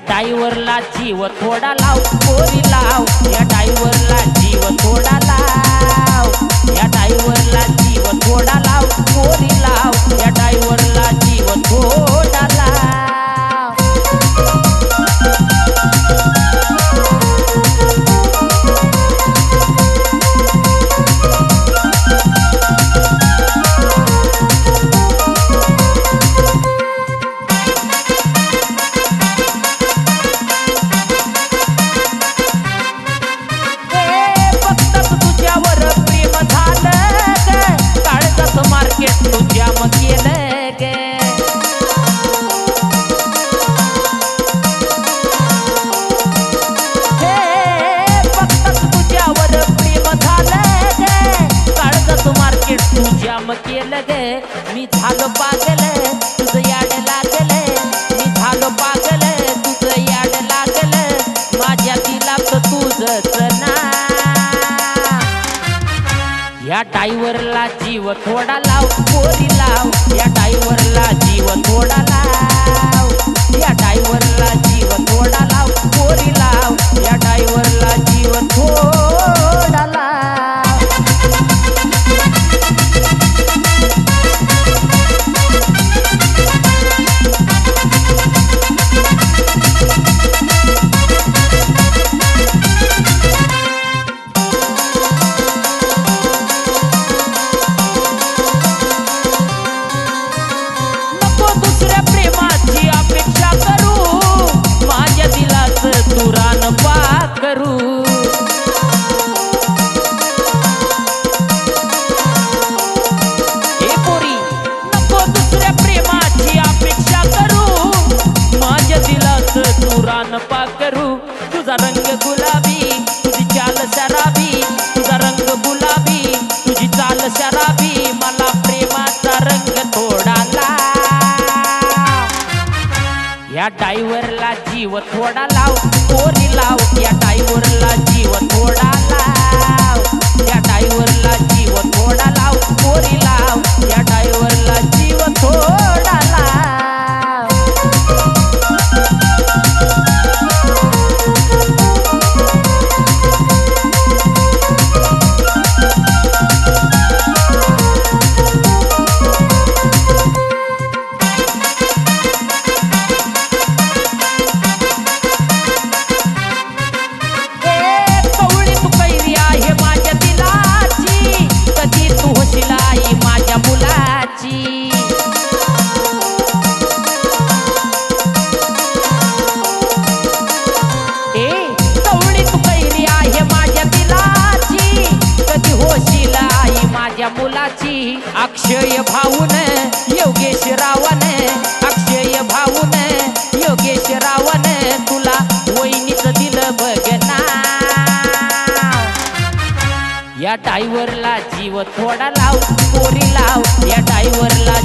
ड्रायव्हरला जीव थोडा लाव पोरी लाव, या ड्रायव्हरला जीव थोडा लाव, या ड्रायव्हरला जीव थोडा लाव पोरी लाव, या ड्रायव्हरला जीव थोडा लाव। केलं गे मी झालो पागल, तुझं याड लागल, मी झालो पागल, तुझं याड लागल, माझ्या दिलात तुझंच ना। या ड्रायव्हरला जीव थोडा लाव पोरी लाव, या ड्रायव्हरला जीव थोडा लाव, या ड्रायव्हरला जीव थोडा लाव पोरी लाव, या ड्रायव्हरला जीव थोडा लाव। तुझा रंग गुलाबी, तुझी चाल शराबी, तुझा रंग गुलाबी, तुझी चाल शराबी, मला प्रेमाचा रंग थोडा लाव। या ड्रायव्हरला जीव थोडा लाव पोरी लाव, या ड्रायव्हरला जीव थोडा लाव, या ड्रायव्हरला जीव थोडा लाव पोरी लाव, या ड्रायव्हरला जीव थोडा लाव। मुलाची अक्षय भाऊन योगेश रावण, अक्षय भाऊन योगेश रावण, तुला वहिनीच दिलं बघना। या ड्रायव्हरला जीव थोडा लाव पोरी लाव, या ड्रायव्हरला